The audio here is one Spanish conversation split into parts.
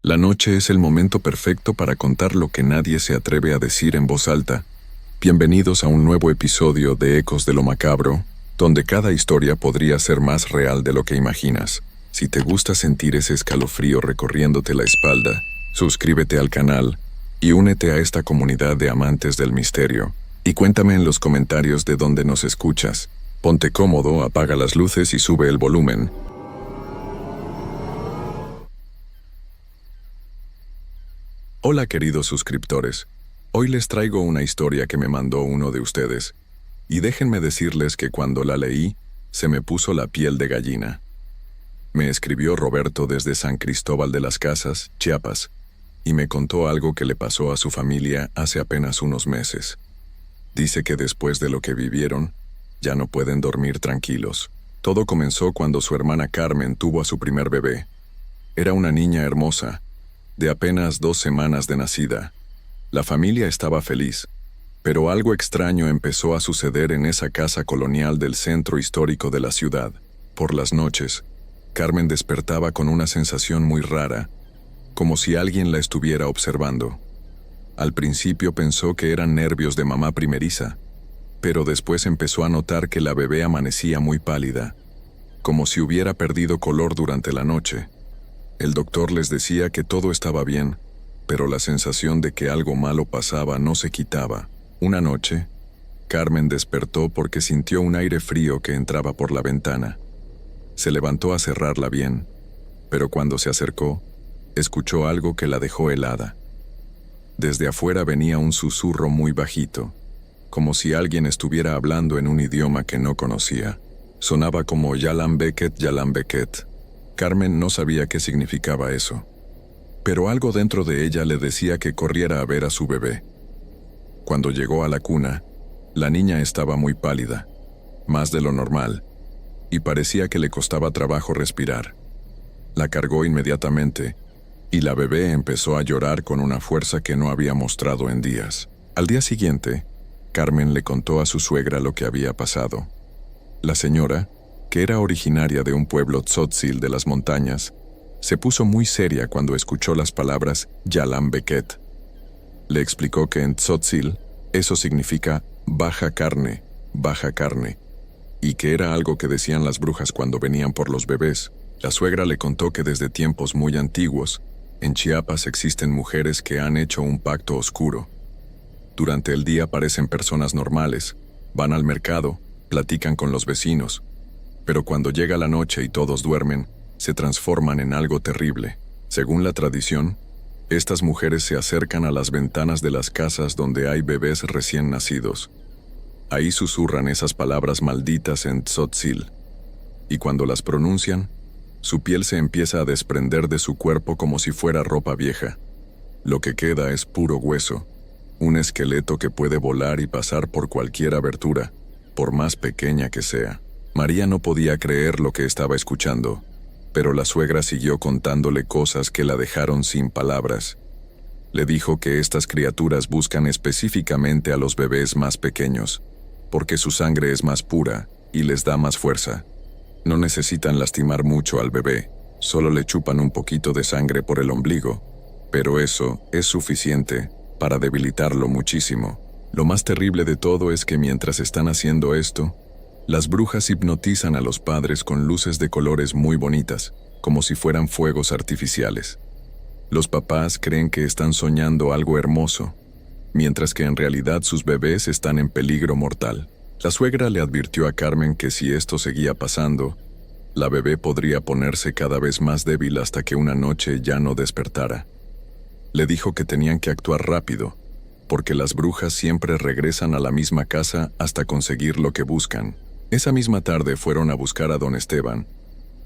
La noche es el momento perfecto para contar lo que nadie se atreve a decir en voz alta. Bienvenidos a un nuevo episodio de Ecos de lo Macabro, donde cada historia podría ser más real de lo que imaginas. Si te gusta sentir ese escalofrío recorriéndote la espalda, suscríbete al canal y únete a esta comunidad de amantes del misterio. Y cuéntame en los comentarios de dónde nos escuchas. Ponte cómodo, apaga las luces y sube el volumen. Hola queridos suscriptores, hoy les traigo una historia que me mandó uno de ustedes, y déjenme decirles que cuando la leí, se me puso la piel de gallina. Me escribió Roberto desde San Cristóbal de las Casas, Chiapas, y me contó algo que le pasó a su familia hace apenas unos meses. Dice que después de lo que vivieron, ya no pueden dormir tranquilos. Todo comenzó cuando su hermana Carmen tuvo a su primer bebé. Era una niña hermosa, de apenas 2 semanas de nacida. La familia estaba feliz, pero algo extraño empezó a suceder en esa casa colonial del centro histórico de la ciudad. Por las noches, Carmen despertaba con una sensación muy rara, como si alguien la estuviera observando. Al principio pensó que eran nervios de mamá primeriza, pero después empezó a notar que la bebé amanecía muy pálida, como si hubiera perdido color durante la noche. El doctor les decía que todo estaba bien, pero la sensación de que algo malo pasaba no se quitaba. Una noche, Carmen despertó porque sintió un aire frío que entraba por la ventana. Se levantó a cerrarla bien, pero cuando se acercó, escuchó algo que la dejó helada. Desde afuera venía un susurro muy bajito, como si alguien estuviera hablando en un idioma que no conocía. Sonaba como Yalan Beket, Yalan Beket. Carmen no sabía qué significaba eso, pero algo dentro de ella le decía que corriera a ver a su bebé. Cuando llegó a la cuna, la niña estaba muy pálida, más de lo normal, y parecía que le costaba trabajo respirar. La cargó inmediatamente, y la bebé empezó a llorar con una fuerza que no había mostrado en días. Al día siguiente, Carmen le contó a su suegra lo que había pasado. La señora, que era originaria de un pueblo tzotzil de las montañas, se puso muy seria cuando escuchó las palabras Yalan Beket. Le explicó que en tzotzil eso significa baja carne, y que era algo que decían las brujas cuando venían por los bebés. La suegra le contó que desde tiempos muy antiguos, en Chiapas existen mujeres que han hecho un pacto oscuro. Durante el día parecen personas normales, van al mercado, platican con los vecinos, pero cuando llega la noche y todos duermen, se transforman en algo terrible. Según la tradición, estas mujeres se acercan a las ventanas de las casas donde hay bebés recién nacidos. Ahí susurran esas palabras malditas en tzotzil, y cuando las pronuncian, su piel se empieza a desprender de su cuerpo como si fuera ropa vieja. Lo que queda es puro hueso, un esqueleto que puede volar y pasar por cualquier abertura, por más pequeña que sea. María no podía creer lo que estaba escuchando, pero la suegra siguió contándole cosas que la dejaron sin palabras. Le dijo que estas criaturas buscan específicamente a los bebés más pequeños, porque su sangre es más pura y les da más fuerza. No necesitan lastimar mucho al bebé, solo le chupan un poquito de sangre por el ombligo, pero eso es suficiente para debilitarlo muchísimo. Lo más terrible de todo es que mientras están haciendo esto, las brujas hipnotizan a los padres con luces de colores muy bonitas, como si fueran fuegos artificiales. Los papás creen que están soñando algo hermoso, mientras que en realidad sus bebés están en peligro mortal. La suegra le advirtió a Carmen que si esto seguía pasando, la bebé podría ponerse cada vez más débil hasta que una noche ya no despertara. Le dijo que tenían que actuar rápido, porque las brujas siempre regresan a la misma casa hasta conseguir lo que buscan. Esa misma tarde fueron a buscar a don Esteban,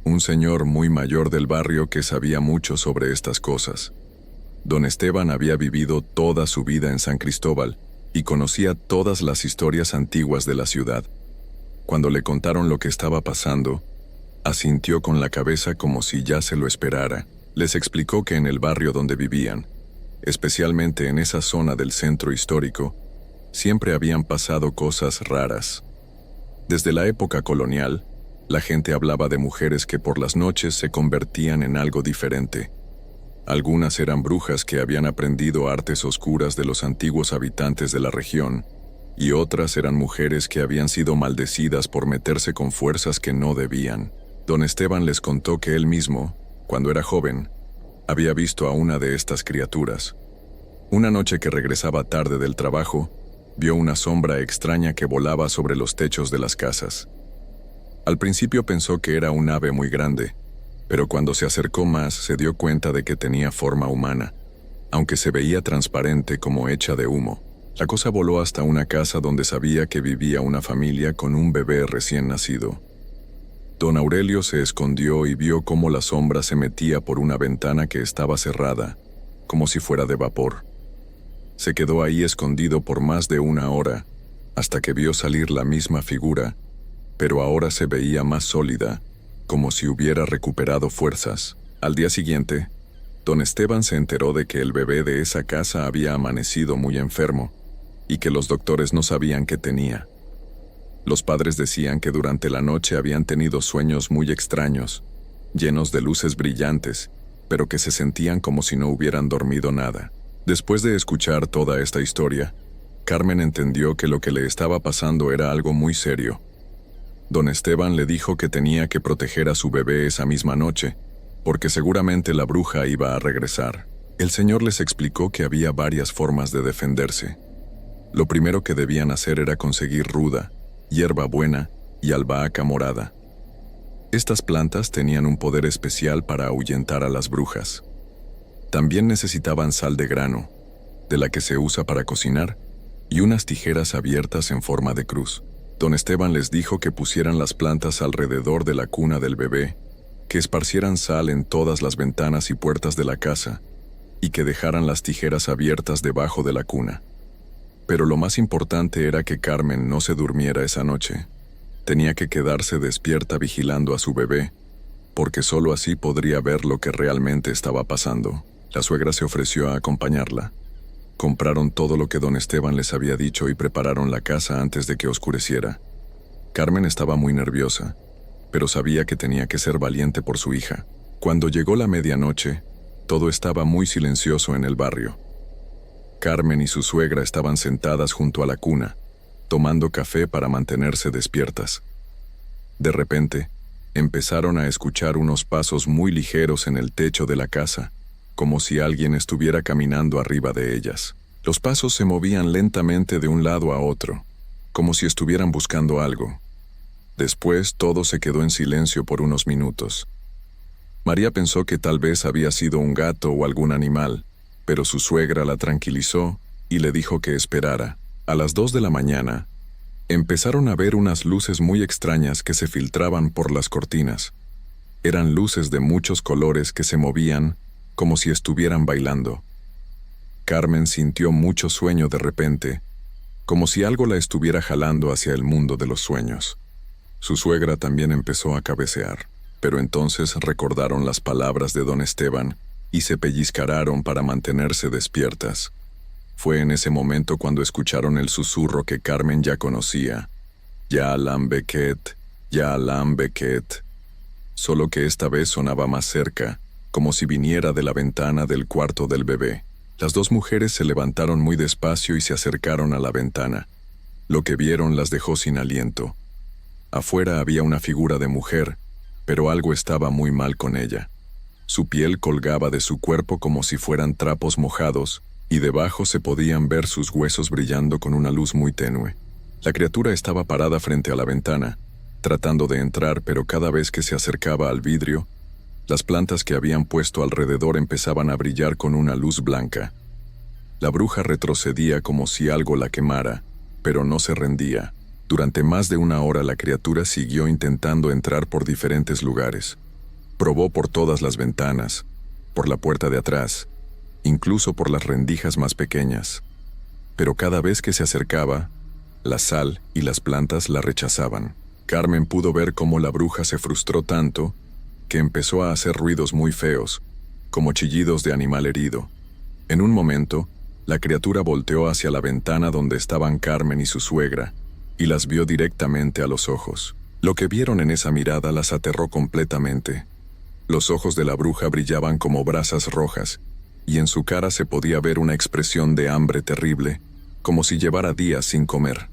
un señor muy mayor del barrio que sabía mucho sobre estas cosas. Don Esteban había vivido toda su vida en San Cristóbal y conocía todas las historias antiguas de la ciudad. Cuando le contaron lo que estaba pasando, asintió con la cabeza como si ya se lo esperara. Les explicó que en el barrio donde vivían, especialmente en esa zona del centro histórico, siempre habían pasado cosas raras. Desde la época colonial, la gente hablaba de mujeres que por las noches se convertían en algo diferente. Algunas eran brujas que habían aprendido artes oscuras de los antiguos habitantes de la región, y otras eran mujeres que habían sido maldecidas por meterse con fuerzas que no debían. Don Esteban les contó que él mismo, cuando era joven, había visto a una de estas criaturas. Una noche que regresaba tarde del trabajo, vio una sombra extraña que volaba sobre los techos de las casas. Al principio pensó que era un ave muy grande, pero cuando se acercó más se dio cuenta de que tenía forma humana, aunque se veía transparente como hecha de humo. La cosa voló hasta una casa donde sabía que vivía una familia con un bebé recién nacido. Don Aurelio se escondió y vio cómo la sombra se metía por una ventana que estaba cerrada, como si fuera de vapor. Se quedó ahí escondido por más de una hora, hasta que vio salir la misma figura, pero ahora se veía más sólida, como si hubiera recuperado fuerzas. Al día siguiente, don Esteban se enteró de que el bebé de esa casa había amanecido muy enfermo, y que los doctores no sabían qué tenía. Los padres decían que durante la noche habían tenido sueños muy extraños, llenos de luces brillantes, pero que se sentían como si no hubieran dormido nada. Después de escuchar toda esta historia, Carmen entendió que lo que le estaba pasando era algo muy serio. Don Esteban le dijo que tenía que proteger a su bebé esa misma noche, porque seguramente la bruja iba a regresar. El señor les explicó que había varias formas de defenderse. Lo primero que debían hacer era conseguir ruda, hierba buena y albahaca morada. Estas plantas tenían un poder especial para ahuyentar a las brujas. También necesitaban sal de grano, de la que se usa para cocinar, y unas tijeras abiertas en forma de cruz. Don Esteban les dijo que pusieran las plantas alrededor de la cuna del bebé, que esparcieran sal en todas las ventanas y puertas de la casa, y que dejaran las tijeras abiertas debajo de la cuna. Pero lo más importante era que Carmen no se durmiera esa noche. Tenía que quedarse despierta vigilando a su bebé, porque solo así podría ver lo que realmente estaba pasando. La suegra se ofreció a acompañarla. Compraron todo lo que don Esteban les había dicho y prepararon la casa antes de que oscureciera. Carmen estaba muy nerviosa, pero sabía que tenía que ser valiente por su hija. Cuando llegó la medianoche, todo estaba muy silencioso en el barrio. Carmen y su suegra estaban sentadas junto a la cuna, tomando café para mantenerse despiertas. De repente, empezaron a escuchar unos pasos muy ligeros en el techo de la casa, como si alguien estuviera caminando arriba de ellas. Los pasos se movían lentamente de un lado a otro, como si estuvieran buscando algo. Después todo se quedó en silencio por unos minutos. María pensó que tal vez había sido un gato o algún animal, pero su suegra la tranquilizó y le dijo que esperara. A las 2 de la mañana, empezaron a ver unas luces muy extrañas que se filtraban por las cortinas. Eran luces de muchos colores que se movían como si estuvieran bailando. Carmen sintió mucho sueño de repente, como si algo la estuviera jalando hacia el mundo de los sueños. Su suegra también empezó a cabecear, pero entonces recordaron las palabras de don Esteban y se pellizcaron para mantenerse despiertas. Fue en ese momento cuando escucharon el susurro que Carmen ya conocía. Ya Alam Becket, ya Alam Becket. Solo que esta vez sonaba más cerca, como si viniera de la ventana del cuarto del bebé. Las dos mujeres se levantaron muy despacio y se acercaron a la ventana. Lo que vieron las dejó sin aliento. Afuera había una figura de mujer, pero algo estaba muy mal con ella. Su piel colgaba de su cuerpo como si fueran trapos mojados, y debajo se podían ver sus huesos brillando con una luz muy tenue. La criatura estaba parada frente a la ventana, tratando de entrar, pero cada vez que se acercaba al vidrio, las plantas que habían puesto alrededor empezaban a brillar con una luz blanca. La bruja retrocedía como si algo la quemara, pero no se rendía. Durante más de una hora la criatura siguió intentando entrar por diferentes lugares. Probó por todas las ventanas, por la puerta de atrás, incluso por las rendijas más pequeñas. Pero cada vez que se acercaba, la sal y las plantas la rechazaban. Carmen pudo ver cómo la bruja se frustró tanto que empezó a hacer ruidos muy feos, como chillidos de animal herido. En un momento, la criatura volteó hacia la ventana donde estaban Carmen y su suegra, y las vio directamente a los ojos. Lo que vieron en esa mirada las aterró completamente. Los ojos de la bruja brillaban como brasas rojas, y en su cara se podía ver una expresión de hambre terrible, como si llevara días sin comer.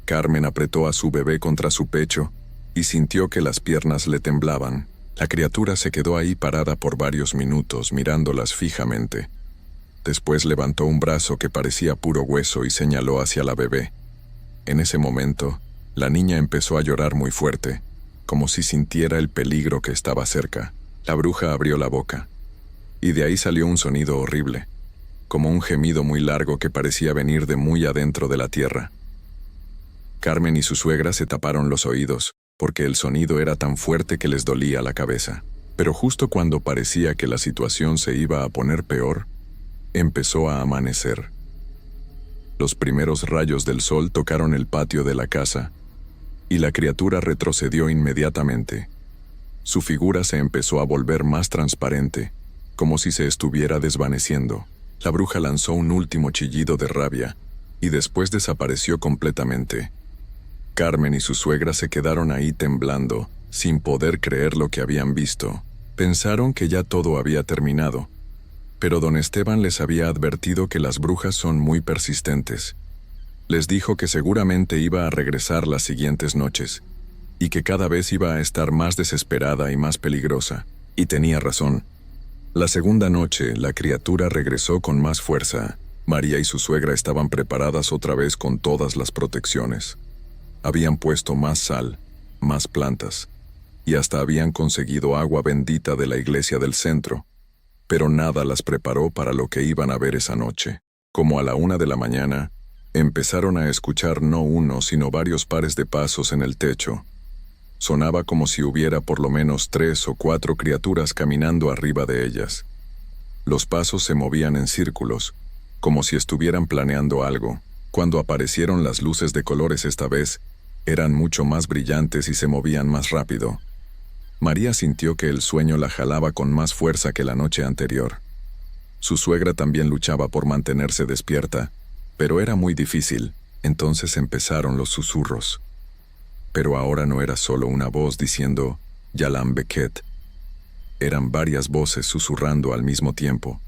Carmen apretó a su bebé contra su pecho y sintió que las piernas le temblaban. La criatura se quedó ahí parada por varios minutos mirándolas fijamente. Después levantó un brazo que parecía puro hueso y señaló hacia la bebé. En ese momento, la niña empezó a llorar muy fuerte, como si sintiera el peligro que estaba cerca. La bruja abrió la boca, y de ahí salió un sonido horrible, como un gemido muy largo que parecía venir de muy adentro de la tierra. Carmen y su suegra se taparon los oídos, porque el sonido era tan fuerte que les dolía la cabeza. Pero justo cuando parecía que la situación se iba a poner peor, empezó a amanecer. Los primeros rayos del sol tocaron el patio de la casa, y la criatura retrocedió inmediatamente. Su figura se empezó a volver más transparente, como si se estuviera desvaneciendo. La bruja lanzó un último chillido de rabia, y después desapareció completamente. Carmen y su suegra se quedaron ahí temblando, sin poder creer lo que habían visto. Pensaron que ya todo había terminado, pero don Esteban les había advertido que las brujas son muy persistentes. Les dijo que seguramente iba a regresar las siguientes noches, y que cada vez iba a estar más desesperada y más peligrosa. Y tenía razón. La segunda noche, la criatura regresó con más fuerza. María y su suegra estaban preparadas otra vez con todas las protecciones. Habían puesto más sal, más plantas, y hasta habían conseguido agua bendita de la iglesia del centro, pero nada las preparó para lo que iban a ver esa noche. Como a la 1 de la mañana, empezaron a escuchar no uno sino varios pares de pasos en el techo. Sonaba como si hubiera por lo menos 3 o 4 criaturas caminando arriba de ellas. Los pasos se movían en círculos, como si estuvieran planeando algo. Cuando aparecieron las luces de colores esta vez, eran mucho más brillantes y se movían más rápido. María sintió que el sueño la jalaba con más fuerza que la noche anterior. Su suegra también luchaba por mantenerse despierta, pero era muy difícil. Entonces empezaron los susurros. Pero ahora no era solo una voz diciendo Yalam Beket. Eran varias voces susurrando al mismo tiempo,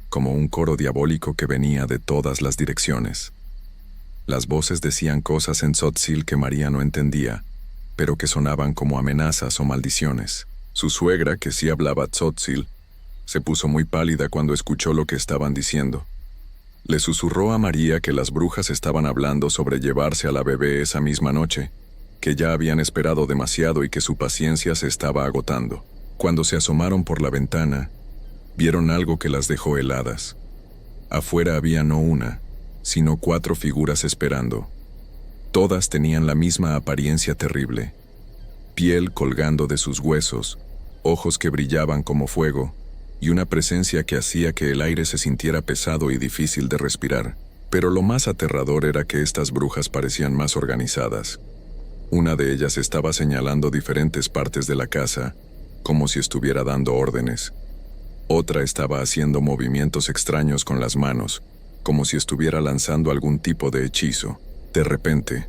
como un coro diabólico que venía de todas las direcciones. Las voces decían cosas en tzotzil que María no entendía, pero que sonaban como amenazas o maldiciones. Su suegra, que sí hablaba tzotzil, se puso muy pálida cuando escuchó lo que estaban diciendo. Le susurró a María que las brujas estaban hablando sobre llevarse a la bebé esa misma noche, que ya habían esperado demasiado y que su paciencia se estaba agotando. Cuando se asomaron por la ventana, vieron algo que las dejó heladas. Afuera había no una, sino 4 figuras esperando. Todas tenían la misma apariencia terrible. Piel colgando de sus huesos, ojos que brillaban como fuego, y una presencia que hacía que el aire se sintiera pesado y difícil de respirar. Pero lo más aterrador era que estas brujas parecían más organizadas. Una de ellas estaba señalando diferentes partes de la casa, como si estuviera dando órdenes. Otra estaba haciendo movimientos extraños con las manos, como si estuviera lanzando algún tipo de hechizo. De repente,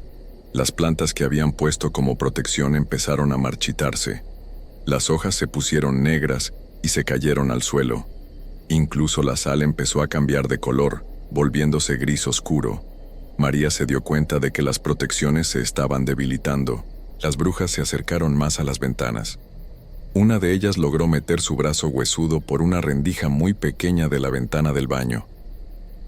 las plantas que habían puesto como protección empezaron a marchitarse. Las hojas se pusieron negras y se cayeron al suelo. Incluso la sal empezó a cambiar de color, volviéndose gris oscuro. María se dio cuenta de que las protecciones se estaban debilitando. Las brujas se acercaron más a las ventanas. Una de ellas logró meter su brazo huesudo por una rendija muy pequeña de la ventana del baño.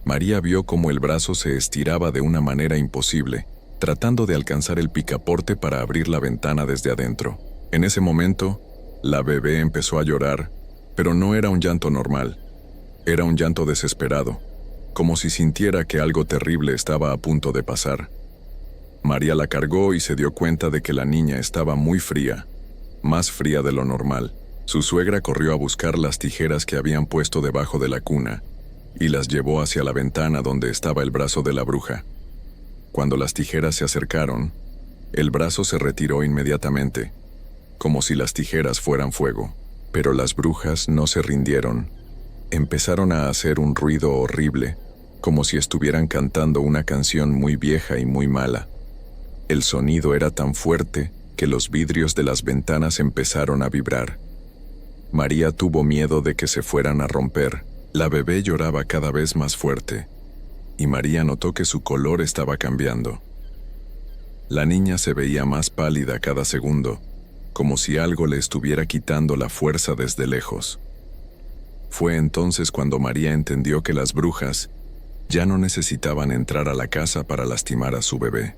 María vio cómo el brazo se estiraba de una manera imposible, tratando de alcanzar el picaporte para abrir la ventana desde adentro. En ese momento, la bebé empezó a llorar, pero no era un llanto normal. Era un llanto desesperado, como si sintiera que algo terrible estaba a punto de pasar. María la cargó y se dio cuenta de que la niña estaba muy fría, más fría de lo normal. Su suegra corrió a buscar las tijeras que habían puesto debajo de la cuna, y las llevó hacia la ventana donde estaba el brazo de la bruja. Cuando las tijeras se acercaron, el brazo se retiró inmediatamente, como si las tijeras fueran fuego. Pero las brujas no se rindieron. Empezaron a hacer un ruido horrible, como si estuvieran cantando una canción muy vieja y muy mala. El sonido era tan fuerte que los vidrios de las ventanas empezaron a vibrar. María tuvo miedo de que se fueran a romper. La bebé lloraba cada vez más fuerte, y María notó que su color estaba cambiando. La niña se veía más pálida cada segundo, como si algo le estuviera quitando la fuerza desde lejos. Fue entonces cuando María entendió que las brujas ya no necesitaban entrar a la casa para lastimar a su bebé.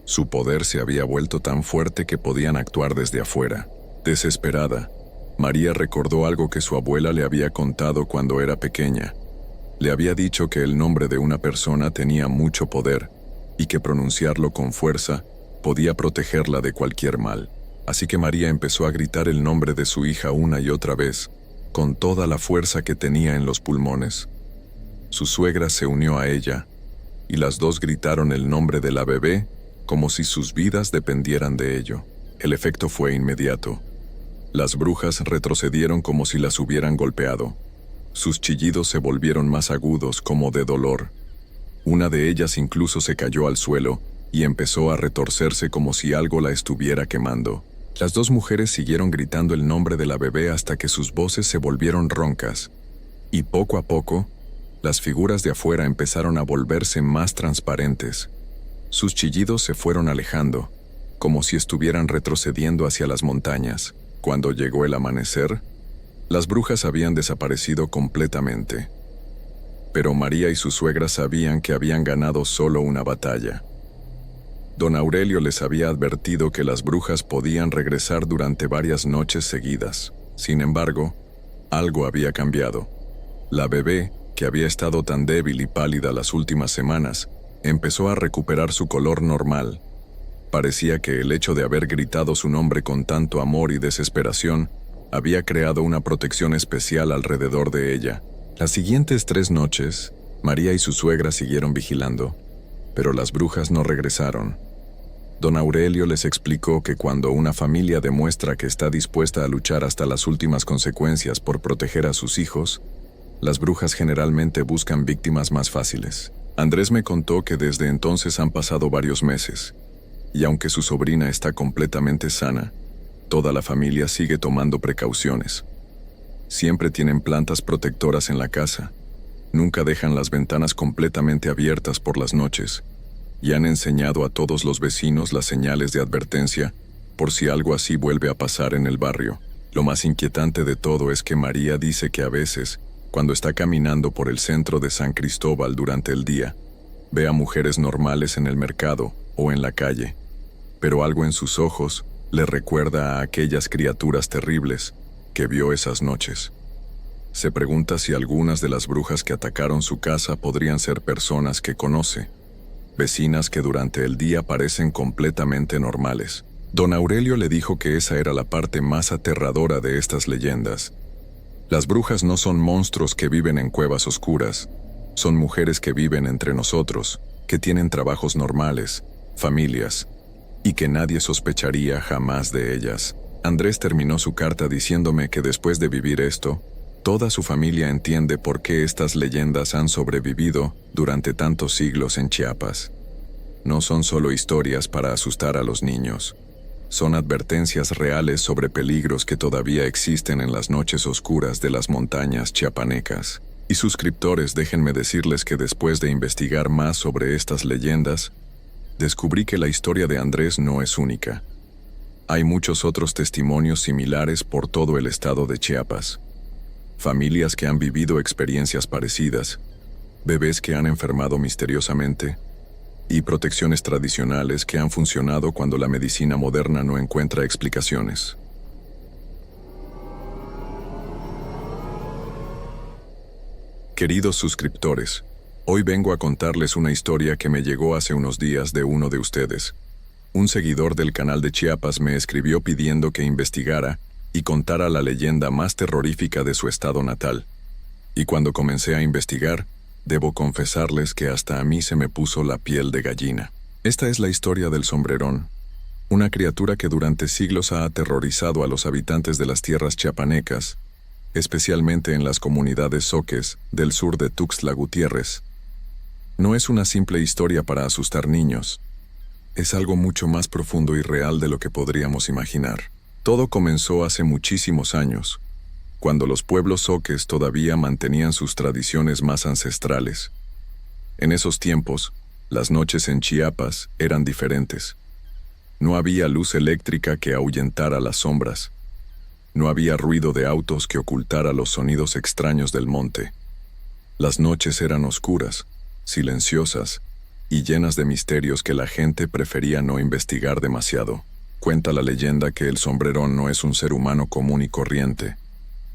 Su poder se había vuelto tan fuerte que podían actuar desde afuera. Desesperada, María recordó algo que su abuela le había contado cuando era pequeña. Le había dicho que el nombre de una persona tenía mucho poder y que pronunciarlo con fuerza podía protegerla de cualquier mal. Así que María empezó a gritar el nombre de su hija una y otra vez, con toda la fuerza que tenía en los pulmones. Su suegra se unió a ella, y las dos gritaron el nombre de la bebé como si sus vidas dependieran de ello. El efecto fue inmediato. Las brujas retrocedieron como si las hubieran golpeado. Sus chillidos se volvieron más agudos, como de dolor. Una de ellas incluso se cayó al suelo y empezó a retorcerse como si algo la estuviera quemando. Las dos mujeres siguieron gritando el nombre de la bebé hasta que sus voces se volvieron roncas. Y poco a poco, las figuras de afuera empezaron a volverse más transparentes. Sus chillidos se fueron alejando, como si estuvieran retrocediendo hacia las montañas. Cuando llegó el amanecer, las brujas habían desaparecido completamente. Pero María y su suegra sabían que habían ganado solo una batalla. Don Aurelio les había advertido que las brujas podían regresar durante varias noches seguidas. Sin embargo, algo había cambiado. La bebé, que había estado tan débil y pálida las últimas semanas, empezó a recuperar su color normal. Parecía que el hecho de haber gritado su nombre con tanto amor y desesperación había creado una protección especial alrededor de ella. Las siguientes 3 noches, María y su suegra siguieron vigilando, pero las brujas no regresaron. Don Aurelio les explicó que cuando una familia demuestra que está dispuesta a luchar hasta las últimas consecuencias por proteger a sus hijos, las brujas generalmente buscan víctimas más fáciles. Andrés me contó que desde entonces han pasado varios meses, y aunque su sobrina está completamente sana, toda la familia sigue tomando precauciones. Siempre tienen plantas protectoras en la casa, nunca dejan las ventanas completamente abiertas por las noches, y han enseñado a todos los vecinos las señales de advertencia por si algo así vuelve a pasar en el barrio. Lo más inquietante de todo es que María dice que a veces, cuando está caminando por el centro de San Cristóbal durante el día, ve a mujeres normales en el mercado o en la calle, pero algo en sus ojos le recuerda a aquellas criaturas terribles que vio esas noches. Se pregunta si algunas de las brujas que atacaron su casa podrían ser personas que conoce, vecinas que durante el día parecen completamente normales. Don Aurelio le dijo que esa era la parte más aterradora de estas leyendas. Las brujas no son monstruos que viven en cuevas oscuras, son mujeres que viven entre nosotros, que tienen trabajos normales, familias, y que nadie sospecharía jamás de ellas. Andrés terminó su carta diciéndome que después de vivir esto, toda su familia entiende por qué estas leyendas han sobrevivido durante tantos siglos en Chiapas. No son solo historias para asustar a los niños. Son advertencias reales sobre peligros que todavía existen en las noches oscuras de las montañas chiapanecas. Y suscriptores, déjenme decirles que después de investigar más sobre estas leyendas, descubrí que la historia de Andrés no es única. Hay muchos otros testimonios similares por todo el estado de Chiapas. Familias que han vivido experiencias parecidas, bebés que han enfermado misteriosamente, y protecciones tradicionales que han funcionado cuando la medicina moderna no encuentra explicaciones. Queridos suscriptores, hoy vengo a contarles una historia que me llegó hace unos días de uno de ustedes. Un seguidor del canal de Chiapas me escribió pidiendo que investigara y contara la leyenda más terrorífica de su estado natal. Y cuando comencé a investigar, debo confesarles que hasta a mí se me puso la piel de gallina. Esta es la historia del sombrerón, una criatura que durante siglos ha aterrorizado a los habitantes de las tierras chiapanecas, especialmente en las comunidades zoques del sur de Tuxtla Gutiérrez. No es una simple historia para asustar niños. Es algo mucho más profundo y real de lo que podríamos imaginar. Todo comenzó hace muchísimos años, cuando los pueblos zoques todavía mantenían sus tradiciones más ancestrales. En esos tiempos, las noches en Chiapas eran diferentes. No había luz eléctrica que ahuyentara las sombras. No había ruido de autos que ocultara los sonidos extraños del monte. Las noches eran oscuras, silenciosas y llenas de misterios que la gente prefería no investigar demasiado. Cuenta la leyenda que el sombrerón no es un ser humano común y corriente.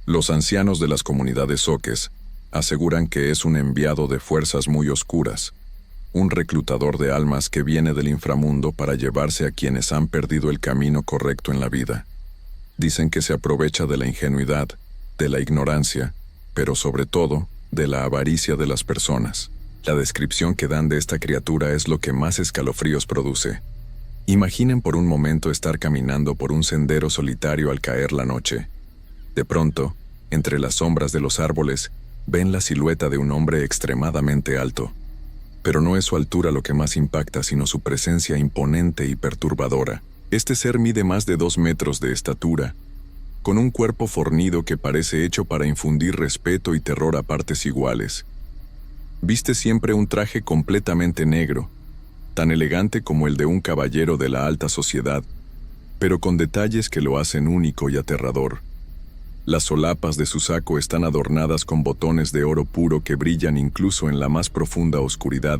Los ancianos de las comunidades zoques aseguran que es un enviado de fuerzas muy oscuras, un reclutador de almas que viene del inframundo para llevarse a quienes han perdido el camino correcto en la vida. Dicen que se aprovecha de la ingenuidad, de la ignorancia, pero sobre todo, de la avaricia de las personas. La descripción que dan de esta criatura es lo que más escalofríos produce. Imaginen por un momento estar caminando por un sendero solitario al caer la noche. De pronto, entre las sombras de los árboles, ven la silueta de un hombre extremadamente alto. Pero no es su altura lo que más impacta, sino su presencia imponente y perturbadora. Este ser mide más de 2 metros de estatura, con un cuerpo fornido que parece hecho para infundir respeto y terror a partes iguales. Viste siempre un traje completamente negro, tan elegante como el de un caballero de la alta sociedad, pero con detalles que lo hacen único y aterrador. Las solapas de su saco están adornadas con botones de oro puro que brillan incluso en la más profunda oscuridad,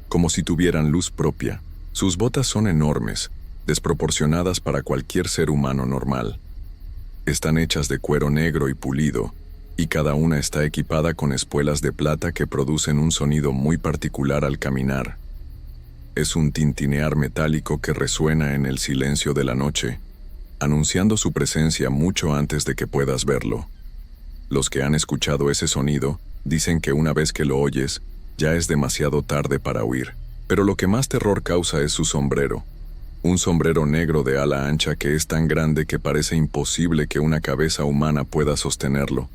como si tuvieran luz propia. Sus botas son enormes, desproporcionadas para cualquier ser humano normal. Están hechas de cuero negro y pulido, y cada una está equipada con espuelas de plata que producen un sonido muy particular al caminar. Es un tintinear metálico que resuena en el silencio de la noche, anunciando su presencia mucho antes de que puedas verlo. Los que han escuchado ese sonido dicen que una vez que lo oyes, ya es demasiado tarde para huir. Pero lo que más terror causa es su sombrero. Un sombrero negro de ala ancha que es tan grande que parece imposible que una cabeza humana pueda sostenerlo.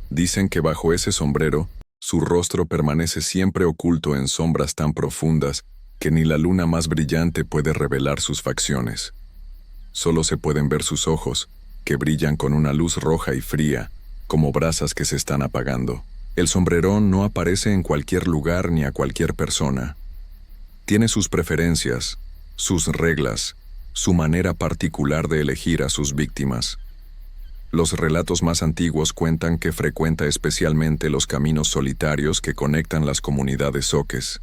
Dicen que bajo ese sombrero, su rostro permanece siempre oculto en sombras tan profundas que ni la luna más brillante puede revelar sus facciones. Solo se pueden ver sus ojos, que brillan con una luz roja y fría, como brasas que se están apagando. El sombrerón no aparece en cualquier lugar ni a cualquier persona. Tiene sus preferencias, sus reglas, su manera particular de elegir a sus víctimas. Los relatos más antiguos cuentan que frecuenta especialmente los caminos solitarios que conectan las comunidades zoques,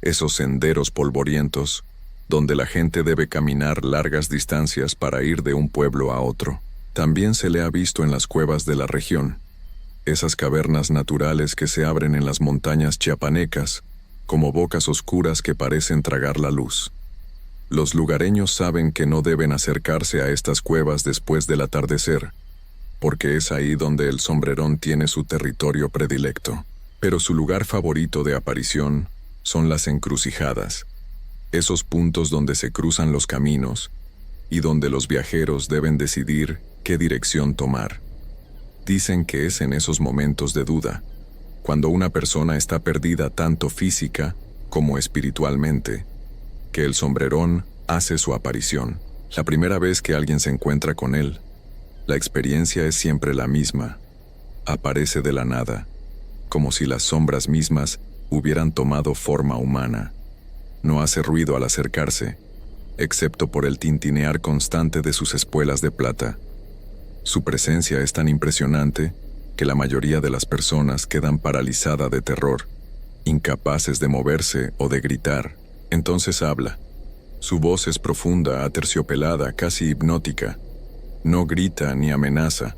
esos senderos polvorientos, donde la gente debe caminar largas distancias para ir de un pueblo a otro. También se le ha visto en las cuevas de la región, esas cavernas naturales que se abren en las montañas chiapanecas, como bocas oscuras que parecen tragar la luz. Los lugareños saben que no deben acercarse a estas cuevas después del atardecer, porque es ahí donde el sombrerón tiene su territorio predilecto. Pero su lugar favorito de aparición son las encrucijadas, esos puntos donde se cruzan los caminos y donde los viajeros deben decidir qué dirección tomar. Dicen que es en esos momentos de duda, cuando una persona está perdida tanto física como espiritualmente, que el sombrerón hace su aparición. La primera vez que alguien se encuentra con él, la experiencia es siempre la misma. Aparece de la nada, como si las sombras mismas hubieran tomado forma humana. No hace ruido al acercarse, excepto por el tintinear constante de sus espuelas de plata. Su presencia es tan impresionante que la mayoría de las personas quedan paralizadas de terror, incapaces de moverse o de gritar. Entonces habla. Su voz es profunda, aterciopelada, casi hipnótica. No grita ni amenaza,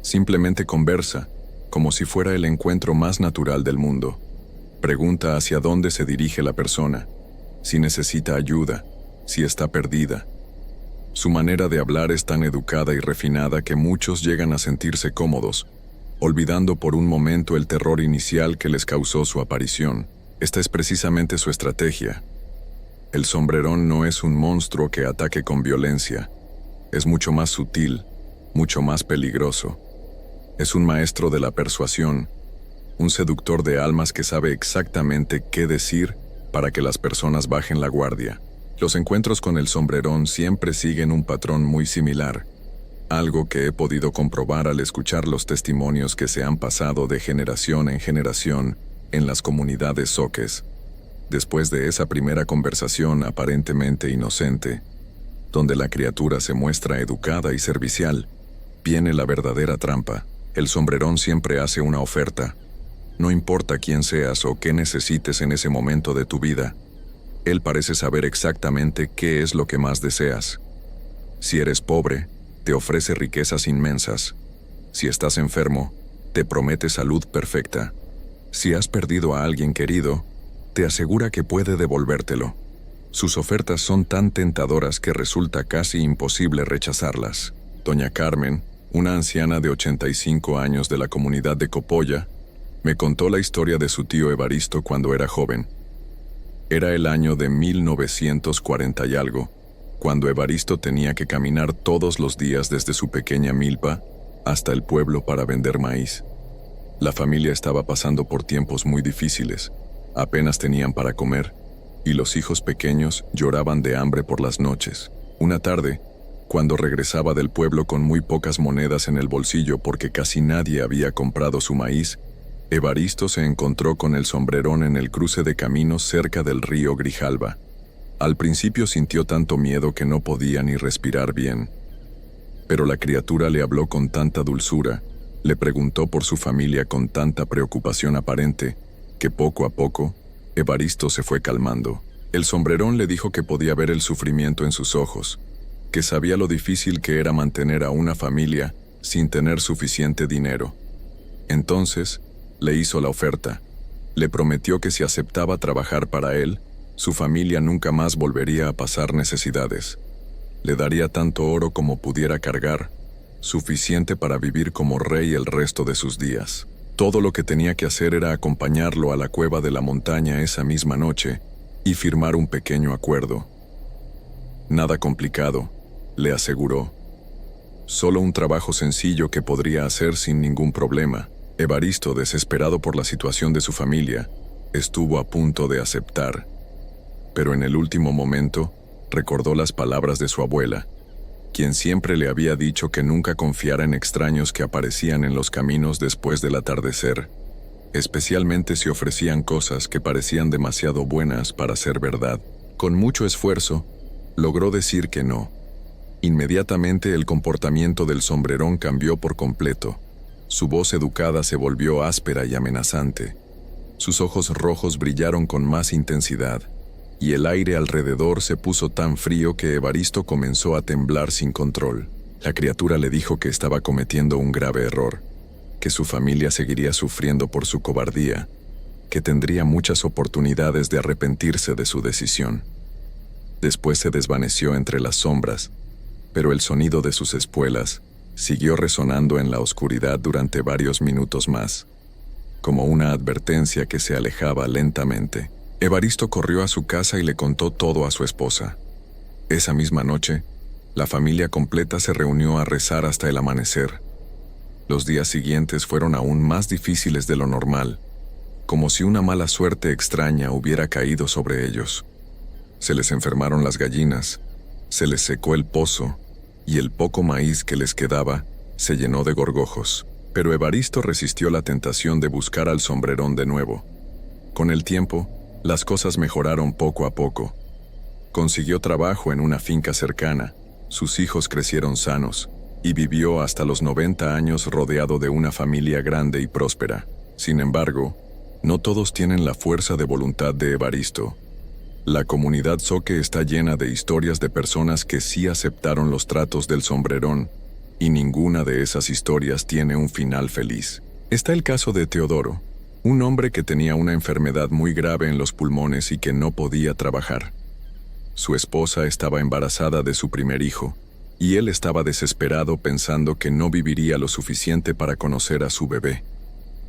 simplemente conversa, como si fuera el encuentro más natural del mundo. Pregunta hacia dónde se dirige la persona, si necesita ayuda, si está perdida. Su manera de hablar es tan educada y refinada que muchos llegan a sentirse cómodos, olvidando por un momento el terror inicial que les causó su aparición. Esta es precisamente su estrategia. El sombrerón no es un monstruo que ataque con violencia. Es mucho más sutil, mucho más peligroso. Es un maestro de la persuasión, un seductor de almas que sabe exactamente qué decir para que las personas bajen la guardia. Los encuentros con el sombrerón siempre siguen un patrón muy similar. algo que he podido comprobar al escuchar los testimonios que se han pasado de generación en generación en las comunidades zoques. Después de esa primera conversación aparentemente inocente, donde la criatura se muestra educada y servicial, viene la verdadera trampa. El sombrerón siempre hace una oferta. No importa quién seas o qué necesites en ese momento de tu vida, él parece saber exactamente qué es lo que más deseas. Si eres pobre, te ofrece riquezas inmensas. Si estás enfermo, te promete salud perfecta. Si has perdido a alguien querido, te asegura que puede devolvértelo. Sus ofertas son tan tentadoras que resulta casi imposible rechazarlas. Doña Carmen, una anciana de 85 años de la comunidad de Copolla, me contó la historia de su tío Evaristo cuando era joven. Era el año de 1940 y algo, cuando Evaristo tenía que caminar todos los días desde su pequeña milpa hasta el pueblo para vender maíz. La familia estaba pasando por tiempos muy difíciles, apenas tenían para comer, y los hijos pequeños lloraban de hambre por las noches. Una tarde, cuando regresaba del pueblo con muy pocas monedas en el bolsillo porque casi nadie había comprado su maíz, Evaristo se encontró con el sombrerón en el cruce de caminos cerca del río Grijalba. Al principio sintió tanto miedo que no podía ni respirar bien. Pero la criatura le habló con tanta dulzura, le preguntó por su familia con tanta preocupación aparente, que poco a poco, Evaristo se fue calmando. El sombrerón le dijo que podía ver el sufrimiento en sus ojos, que sabía lo difícil que era mantener a una familia sin tener suficiente dinero. Entonces, le hizo la oferta. Le prometió que si aceptaba trabajar para él, su familia nunca más volvería a pasar necesidades. Le daría tanto oro como pudiera cargar, suficiente para vivir como rey el resto de sus días. Todo lo que tenía que hacer era acompañarlo a la cueva de la montaña esa misma noche y firmar un pequeño acuerdo. Nada complicado, le aseguró. Solo un trabajo sencillo que podría hacer sin ningún problema. Evaristo, desesperado por la situación de su familia, estuvo a punto de aceptar. Pero en el último momento, recordó las palabras de su abuela, quien siempre le había dicho que nunca confiara en extraños que aparecían en los caminos después del atardecer, especialmente si ofrecían cosas que parecían demasiado buenas para ser verdad. Con mucho esfuerzo, logró decir que no. Inmediatamente el comportamiento del sombrerón cambió por completo. Su voz educada se volvió áspera y amenazante. Sus ojos rojos brillaron con más intensidad, y el aire alrededor se puso tan frío que Evaristo comenzó a temblar sin control. La criatura le dijo que estaba cometiendo un grave error, que su familia seguiría sufriendo por su cobardía, que tendría muchas oportunidades de arrepentirse de su decisión. Después se desvaneció entre las sombras, pero el sonido de sus espuelas siguió resonando en la oscuridad durante varios minutos más, como una advertencia que se alejaba lentamente. Evaristo corrió a su casa y le contó todo a su esposa. Esa misma noche, la familia completa se reunió a rezar hasta el amanecer. Los días siguientes fueron aún más difíciles de lo normal, como si una mala suerte extraña hubiera caído sobre ellos. Se les enfermaron las gallinas, se les secó el pozo, y el poco maíz que les quedaba se llenó de gorgojos. Pero Evaristo resistió la tentación de buscar al sombrerón de nuevo. Con el tiempo, las cosas mejoraron poco a poco. Consiguió trabajo en una finca cercana, sus hijos crecieron sanos, y vivió hasta los 90 años rodeado de una familia grande y próspera. Sin embargo, no todos tienen la fuerza de voluntad de Evaristo. La comunidad zoque está llena de historias de personas que sí aceptaron los tratos del sombrerón, y ninguna de esas historias tiene un final feliz. Está el caso de Teodoro, un hombre que tenía una enfermedad muy grave en los pulmones y que no podía trabajar. Su esposa estaba embarazada de su primer hijo, y él estaba desesperado pensando que no viviría lo suficiente para conocer a su bebé.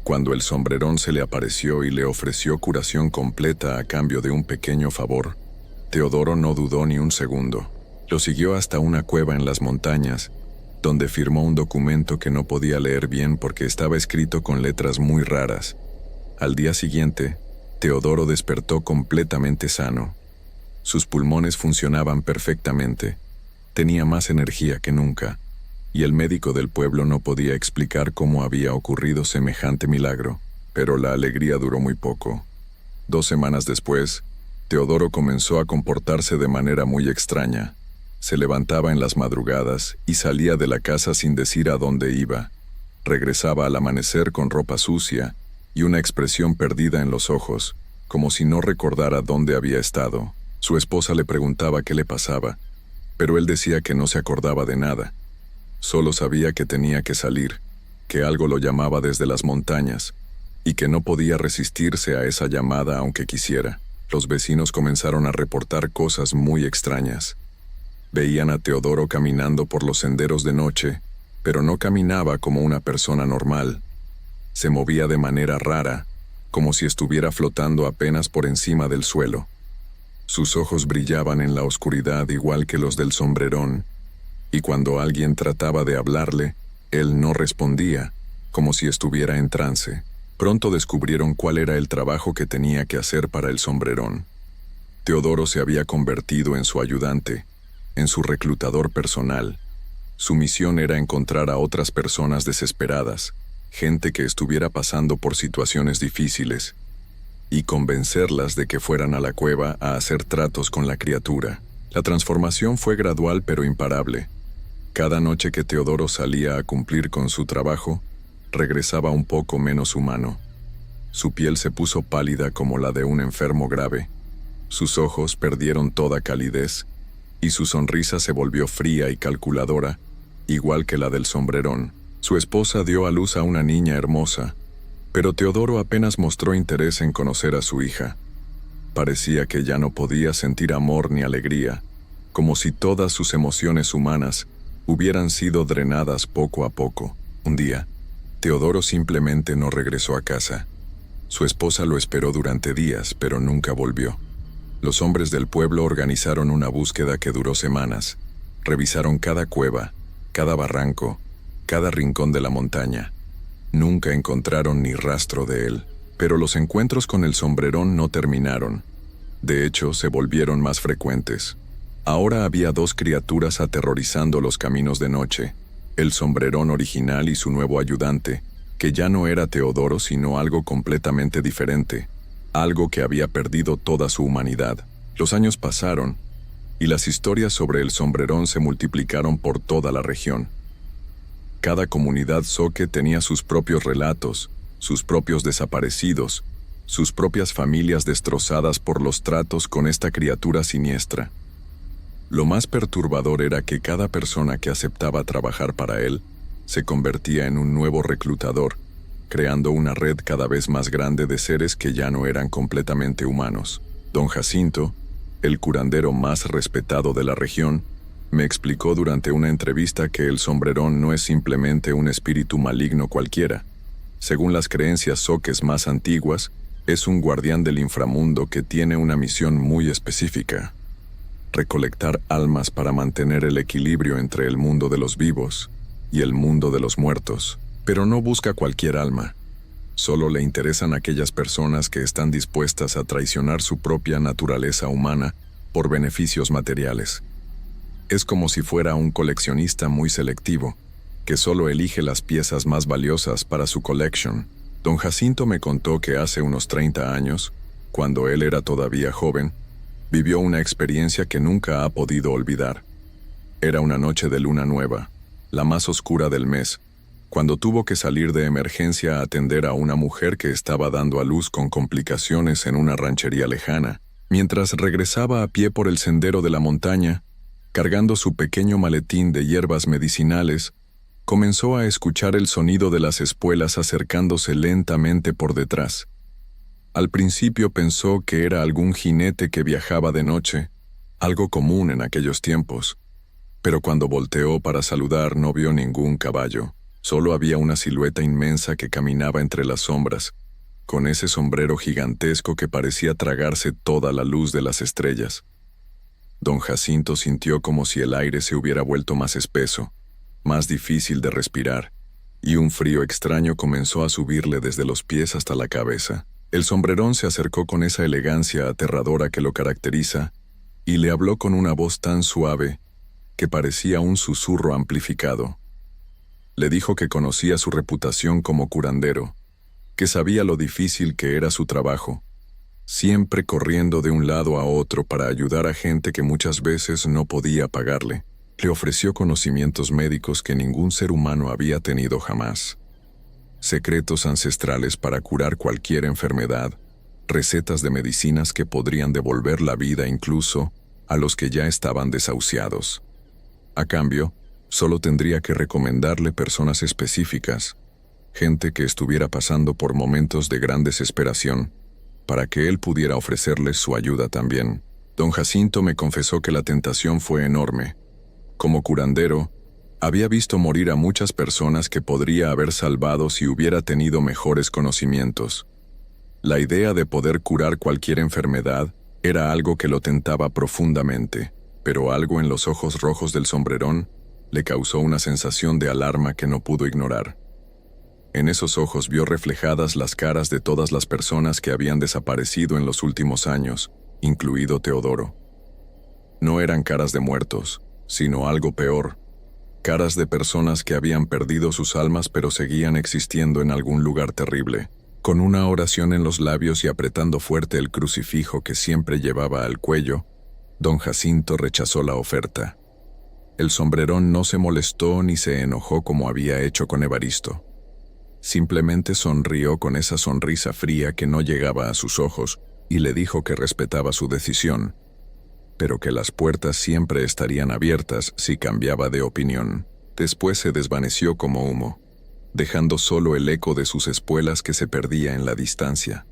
Cuando el sombrerón se le apareció y le ofreció curación completa a cambio de un pequeño favor, Teodoro no dudó ni un segundo. Lo siguió hasta una cueva en las montañas, donde firmó un documento que no podía leer bien porque estaba escrito con letras muy raras. Al día siguiente, Teodoro despertó completamente sano. Sus pulmones funcionaban perfectamente. Tenía más energía que nunca. y el médico del pueblo no podía explicar cómo había ocurrido semejante milagro, pero la alegría duró muy poco. 2 semanas después, Teodoro comenzó a comportarse de manera muy extraña. Se levantaba en las madrugadas y salía de la casa sin decir a dónde iba. Regresaba al amanecer con ropa sucia y una expresión perdida en los ojos, como si no recordara dónde había estado. Su esposa le preguntaba qué le pasaba, pero él decía que no se acordaba de nada. Solo sabía que tenía que salir, que algo lo llamaba desde las montañas, y que no podía resistirse a esa llamada aunque quisiera. Los vecinos comenzaron a reportar cosas muy extrañas. Veían a Teodoro caminando por los senderos de noche, pero no caminaba como una persona normal. Se movía de manera rara, como si estuviera flotando apenas por encima del suelo. Sus ojos brillaban en la oscuridad igual que los del sombrerón, y cuando alguien trataba de hablarle, él no respondía, como si estuviera en trance. Pronto descubrieron cuál era el trabajo que tenía que hacer para el sombrerón. Teodoro se había convertido en su ayudante, en su reclutador personal. Su misión era encontrar a otras personas desesperadas, gente que estuviera pasando por situaciones difíciles, y convencerlas de que fueran a la cueva a hacer tratos con la criatura. La transformación fue gradual pero imparable. Cada noche que Teodoro salía a cumplir con su trabajo, regresaba un poco menos humano. Su piel se puso pálida como la de un enfermo grave. Sus ojos perdieron toda calidez, y su sonrisa se volvió fría y calculadora, igual que la del sombrerón. Su esposa dio a luz a una niña hermosa, pero Teodoro apenas mostró interés en conocer a su hija. Parecía que ya no podía sentir amor ni alegría, como si todas sus emociones humanas hubieran sido drenadas poco a poco. Un día, Teodoro simplemente no regresó a casa. Su esposa lo esperó durante días, pero nunca volvió. Los hombres del pueblo organizaron una búsqueda que duró semanas. Revisaron cada cueva, cada barranco, cada rincón de la montaña. Nunca encontraron ni rastro de él, pero los encuentros con el sombrerón no terminaron. De hecho, se volvieron más frecuentes. Ahora había 2 criaturas aterrorizando los caminos de noche: el sombrerón original y su nuevo ayudante, que ya no era Teodoro sino algo completamente diferente, algo que había perdido toda su humanidad. Los años pasaron, y las historias sobre el sombrerón se multiplicaron por toda la región. Cada comunidad zoque tenía sus propios relatos, sus propios desaparecidos, sus propias familias destrozadas por los tratos con esta criatura siniestra. Lo más perturbador era que cada persona que aceptaba trabajar para él se convertía en un nuevo reclutador, creando una red cada vez más grande de seres que ya no eran completamente humanos. Don Jacinto, el curandero más respetado de la región, me explicó durante una entrevista que el sombrerón no es simplemente un espíritu maligno cualquiera. Según las creencias zoques más antiguas, es un guardián del inframundo que tiene una misión muy específica: recolectar almas para mantener el equilibrio entre el mundo de los vivos y el mundo de los muertos. Pero no busca cualquier alma. Solo le interesan aquellas personas que están dispuestas a traicionar su propia naturaleza humana por beneficios materiales. Es como si fuera un coleccionista muy selectivo, que solo elige las piezas más valiosas para su collection. Don Jacinto me contó que hace unos 30 años, cuando él era todavía joven, vivió una experiencia que nunca ha podido olvidar. Era una noche de luna nueva, la más oscura del mes, cuando tuvo que salir de emergencia a atender a una mujer que estaba dando a luz con complicaciones en una ranchería lejana. Mientras regresaba a pie por el sendero de la montaña, cargando su pequeño maletín de hierbas medicinales, comenzó a escuchar el sonido de las espuelas acercándose lentamente por detrás. Al principio pensó que era algún jinete que viajaba de noche, algo común en aquellos tiempos, pero cuando volteó para saludar no vio ningún caballo. Solo había una silueta inmensa que caminaba entre las sombras, con ese sombrero gigantesco que parecía tragarse toda la luz de las estrellas. Don Jacinto sintió como si el aire se hubiera vuelto más espeso, más difícil de respirar, y un frío extraño comenzó a subirle desde los pies hasta la cabeza. El sombrerón se acercó con esa elegancia aterradora que lo caracteriza, y le habló con una voz tan suave que parecía un susurro amplificado. Le dijo que conocía su reputación como curandero, que sabía lo difícil que era su trabajo, siempre corriendo de un lado a otro para ayudar a gente que muchas veces no podía pagarle. Le ofreció conocimientos médicos que ningún ser humano había tenido jamás. Secretos ancestrales para curar cualquier enfermedad, recetas de medicinas que podrían devolver la vida incluso a los que ya estaban desahuciados. A cambio, solo tendría que recomendarle personas específicas, gente que estuviera pasando por momentos de gran desesperación, para que él pudiera ofrecerles su ayuda también. Don Jacinto me confesó que la tentación fue enorme. Como curandero, había visto morir a muchas personas que podría haber salvado si hubiera tenido mejores conocimientos. La idea de poder curar cualquier enfermedad era algo que lo tentaba profundamente, pero algo en los ojos rojos del sombrerón le causó una sensación de alarma que no pudo ignorar. En esos ojos vio reflejadas las caras de todas las personas que habían desaparecido en los últimos años, incluido Teodoro. No eran caras de muertos, sino algo peor, caras de personas que habían perdido sus almas pero seguían existiendo en algún lugar terrible. Con una oración en los labios y apretando fuerte el crucifijo que siempre llevaba al cuello, don Jacinto rechazó la oferta. El sombrerón no se molestó ni se enojó como había hecho con Evaristo. Simplemente sonrió con esa sonrisa fría que no llegaba a sus ojos y le dijo que respetaba su decisión, pero que las puertas siempre estarían abiertas si cambiaba de opinión. Después se desvaneció como humo, dejando solo el eco de sus espuelas que se perdía en la distancia.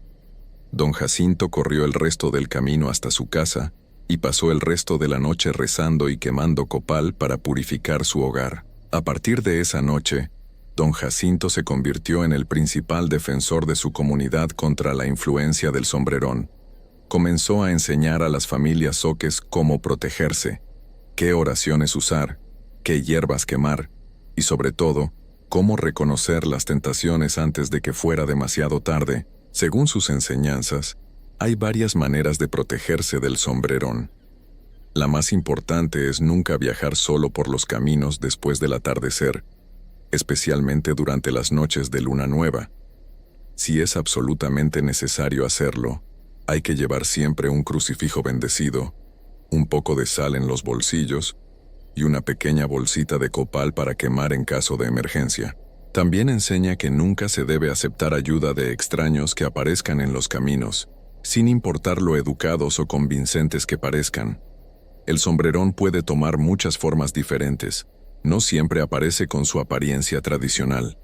Don Jacinto corrió el resto del camino hasta su casa y pasó el resto de la noche rezando y quemando copal para purificar su hogar. A partir de esa noche, don Jacinto se convirtió en el principal defensor de su comunidad contra la influencia del sombrerón. Comenzó a enseñar a las familias zoques cómo protegerse, qué oraciones usar, qué hierbas quemar, y sobre todo, cómo reconocer las tentaciones antes de que fuera demasiado tarde. Según sus enseñanzas, hay varias maneras de protegerse del sombrerón. La más importante es nunca viajar solo por los caminos después del atardecer, especialmente durante las noches de luna nueva. Si es absolutamente necesario hacerlo, hay que llevar siempre un crucifijo bendecido, un poco de sal en los bolsillos y una pequeña bolsita de copal para quemar en caso de emergencia. También enseña que nunca se debe aceptar ayuda de extraños que aparezcan en los caminos, sin importar lo educados o convincentes que parezcan. El sombrerón puede tomar muchas formas diferentes, no siempre aparece con su apariencia tradicional.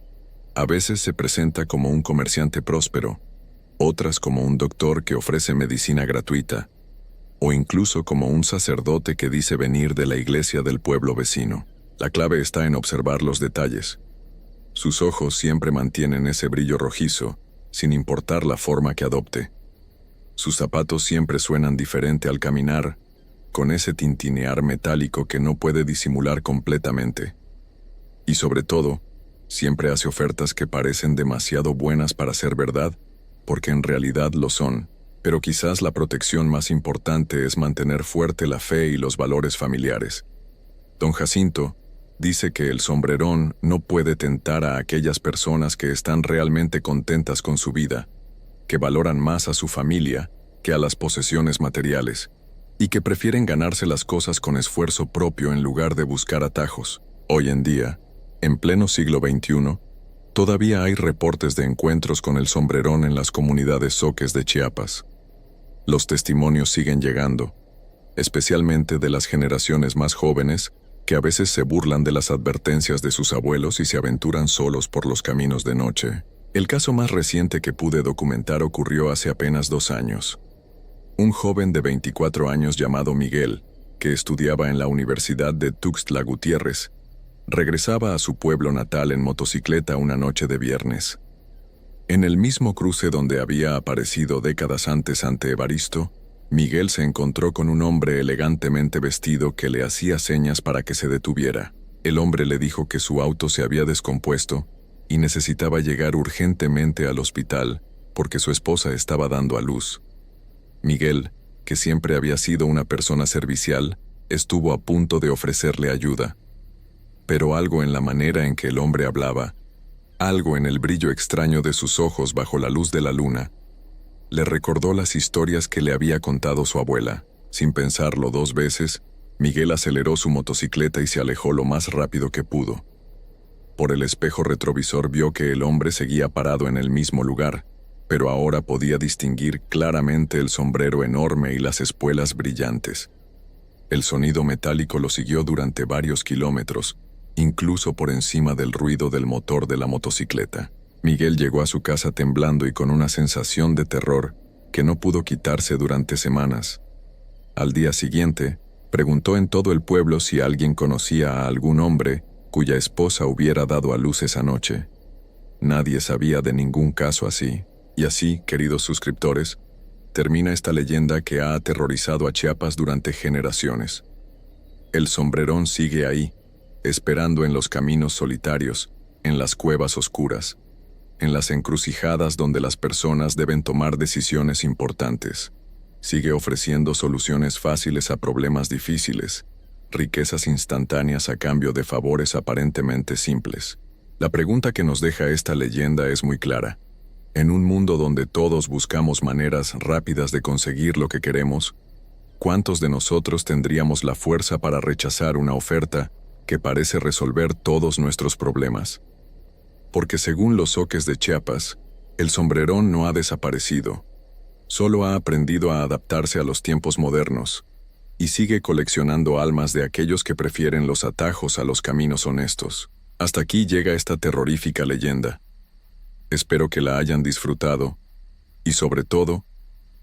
A veces se presenta como un comerciante próspero, otras como un doctor que ofrece medicina gratuita, o incluso como un sacerdote que dice venir de la iglesia del pueblo vecino. La clave está en observar los detalles. Sus ojos siempre mantienen ese brillo rojizo, sin importar la forma que adopte. Sus zapatos siempre suenan diferente al caminar, con ese tintinear metálico que no puede disimular completamente. Y sobre todo, siempre hace ofertas que parecen demasiado buenas para ser verdad, porque en realidad lo son, pero quizás la protección más importante es mantener fuerte la fe y los valores familiares. Don Jacinto dice que el sombrerón no puede tentar a aquellas personas que están realmente contentas con su vida, que valoran más a su familia que a las posesiones materiales, y que prefieren ganarse las cosas con esfuerzo propio en lugar de buscar atajos. Hoy en día, en pleno siglo XXI, todavía hay reportes de encuentros con el sombrerón en las comunidades zoques de Chiapas. Los testimonios siguen llegando, especialmente de las generaciones más jóvenes, que a veces se burlan de las advertencias de sus abuelos y se aventuran solos por los caminos de noche. El caso más reciente que pude documentar ocurrió hace apenas 2 años. Un joven de 24 años llamado Miguel, que estudiaba en la Universidad de Tuxtla Gutiérrez, regresaba a su pueblo natal en motocicleta una noche de viernes. En el mismo cruce donde había aparecido décadas antes ante Evaristo, Miguel se encontró con un hombre elegantemente vestido que le hacía señas para que se detuviera. El hombre le dijo que su auto se había descompuesto y necesitaba llegar urgentemente al hospital porque su esposa estaba dando a luz. Miguel, que siempre había sido una persona servicial, estuvo a punto de ofrecerle ayuda. pero algo en la manera en que el hombre hablaba, algo en el brillo extraño de sus ojos bajo la luz de la luna, le recordó las historias que le había contado su abuela. Sin pensarlo 2 veces, Miguel aceleró su motocicleta y se alejó lo más rápido que pudo. Por el espejo retrovisor vio que el hombre seguía parado en el mismo lugar, pero ahora podía distinguir claramente el sombrero enorme y las espuelas brillantes. El sonido metálico lo siguió durante varios kilómetros, incluso por encima del ruido del motor de la motocicleta. Miguel llegó a su casa temblando y con una sensación de terror que no pudo quitarse durante semanas. Al día siguiente, preguntó en todo el pueblo si alguien conocía a algún hombre cuya esposa hubiera dado a luz esa noche. Nadie sabía de ningún caso así. Y así, queridos suscriptores, termina esta leyenda que ha aterrorizado a Chiapas durante generaciones. El sombrerón sigue ahí, esperando en los caminos solitarios, en las cuevas oscuras, en las encrucijadas donde las personas deben tomar decisiones importantes. Sigue ofreciendo soluciones fáciles a problemas difíciles, riquezas instantáneas a cambio de favores aparentemente simples. La pregunta que nos deja esta leyenda es muy clara. En un mundo donde todos buscamos maneras rápidas de conseguir lo que queremos, ¿cuántos de nosotros tendríamos la fuerza para rechazar una oferta que parece resolver todos nuestros problemas? Porque según los zoques de Chiapas, el sombrerón no ha desaparecido, solo ha aprendido a adaptarse a los tiempos modernos, y sigue coleccionando almas de aquellos que prefieren los atajos a los caminos honestos. Hasta aquí llega esta terrorífica leyenda. Espero que la hayan disfrutado, y sobre todo,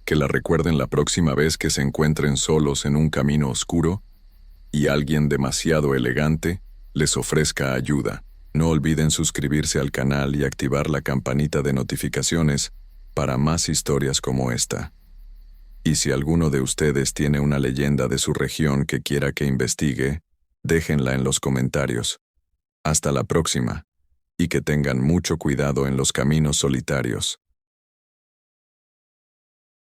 que la recuerden la próxima vez que se encuentren solos en un camino oscuro, y alguien demasiado elegante les ofrezca ayuda. No olviden suscribirse al canal y activar la campanita de notificaciones para más historias como esta. Y si alguno de ustedes tiene una leyenda de su región que quiera que investigue, déjenla en los comentarios. Hasta la próxima, y que tengan mucho cuidado en los caminos solitarios.